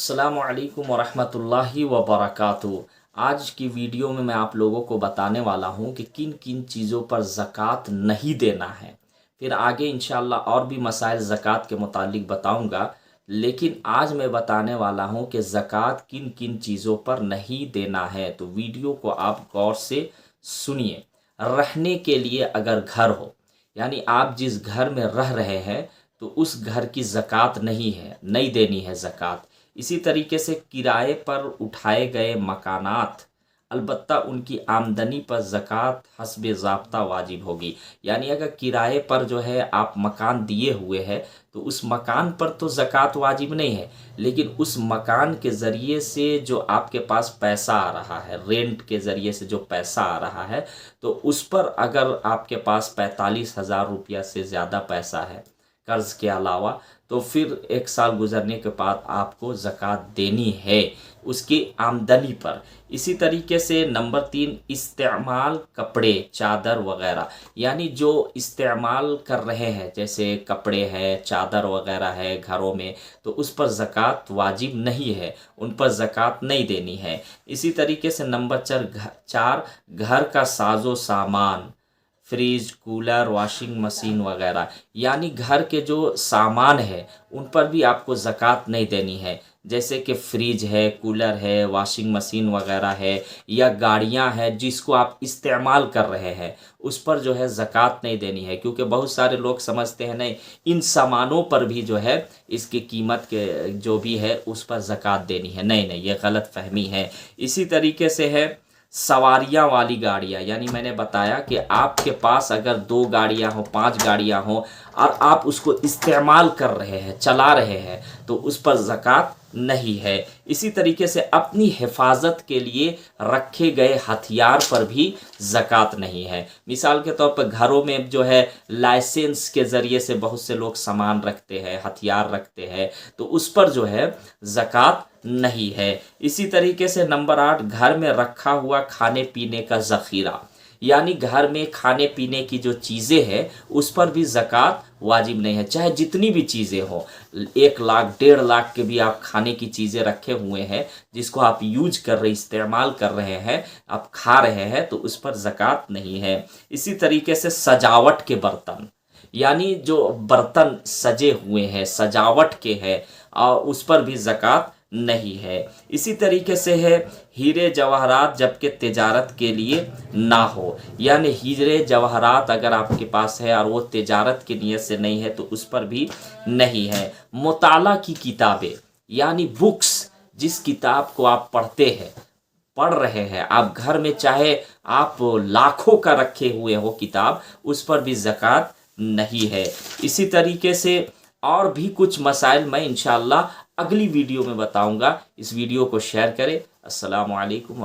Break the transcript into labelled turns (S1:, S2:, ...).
S1: अस्सलामुअलैकुम वरहमतुल्लाहि वबरकातुहू। आज की वीडियो में मैं आप लोगों को बताने वाला हूँ कि किन किन चीज़ों पर ज़कात नहीं देना है। फिर आगे इंशाअल्लाह और भी मसाइल ज़कात के मुतालिक बताऊँगा, लेकिन आज मैं बताने वाला हूँ कि ज़कात किन किन चीज़ों पर नहीं देना है। तो वीडियो को आप गौर से सुनिए। रहने के लिए अगर घर हो, यानी आप जिस घर में रह रहे हैं तो उस घर की ज़कात नहीं देनी है ज़कात। इसी तरीके से किराए पर उठाए गए मकानात, अलबत्ता उनकी आमदनी पर ज़कात हस्बे ज़ाब्ता वाजिब होगी। यानी अगर किराए पर जो है आप मकान दिए हुए हैं तो उस मकान पर तो ज़कात वाजिब नहीं है, लेकिन उस मकान के ज़रिए से जो आपके पास पैसा आ रहा है, रेंट के ज़रिए से जो पैसा आ रहा है, तो उस पर अगर आपके पास 45,000 रुपया से ज़्यादा पैसा है कर्ज़ के अलावा, तो फिर एक साल गुजरने के बाद आपको ज़कात देनी है उसकी आमदनी पर। इसी तरीके से नंबर 3, इस्तेमाल कपड़े, चादर वग़ैरह, यानी जो इस्तेमाल कर रहे हैं जैसे कपड़े हैं, चादर वग़ैरह है घरों में, तो उस पर ज़कात वाजिब नहीं है, उन पर ज़कात नहीं देनी है। इसी तरीके से नंबर 4, घर का साजो सामान, फ्रिज, कूलर, वॉशिंग मशीन वगैरह, यानी घर के जो सामान है उन पर भी आपको ज़कात नहीं देनी है। जैसे कि फ्रिज है, कूलर है, वॉशिंग मशीन वगैरह है, या गाड़ियां हैं जिसको आप इस्तेमाल कर रहे हैं, उस पर जो है ज़कात नहीं देनी है। क्योंकि बहुत सारे लोग समझते हैं नहीं, इन सामानों पर भी जो है इसकी कीमत के जो भी है उस पर ज़कात देनी है। नहीं, ये गलत फहमी है। इसी तरीके से है सवारियां वाली गाड़ियां, यानी मैंने बताया कि आपके पास अगर 2 गाड़ियां हो, 5 गाड़ियां हो और आप उसको इस्तेमाल कर रहे हैं, चला रहे हैं, तो उस पर ज़कात नहीं है। इसी तरीके से अपनी हिफाजत के लिए रखे गए हथियार पर भी ज़कात नहीं है। मिसाल के तौर पर घरों में जो है लाइसेंस के ज़रिए से बहुत से लोग सामान रखते हैं, हथियार रखते हैं, तो उस पर जो है ज़कात नहीं है। इसी तरीके से नंबर 8, घर में रखा हुआ खाने पीने का ज़ख़ीरा, यानी घर में खाने पीने की जो चीज़ें हैं उस पर भी ज़कात वाजिब नहीं है, चाहे जितनी भी चीज़ें हो। 1 लाख 1.5 लाख के भी आप खाने की चीज़ें रखे हुए हैं जिसको आप यूज कर रहे, इस्तेमाल कर रहे हैं, आप खा रहे हैं, तो उस पर ज़कात नहीं है। इसी तरीके से सजावट के बर्तन, यानी जो बर्तन सजे हुए हैं, सजावट के हैं, और उस पर भी ज़कात नहीं है। इसी तरीके से है हीरे जवाहरात जबकि तिजारत के लिए ना हो, यानी हीरे जवाहरात अगर आपके पास है और वो तिजारत की नीयत से नहीं है तो उस पर भी नहीं है। मुताला की किताबें, यानी बुक्स, जिस किताब को आप पढ़ रहे हैं, आप घर में चाहे आप लाखों का रखे हुए हो किताब, उस पर भी ज़कात नहीं है। इसी तरीके से और भी कुछ मसाइल मैं इंशाअल्लाह अगली वीडियो में बताऊंगा। इस वीडियो को शेयर करें। अस्सलामु अलैकुम।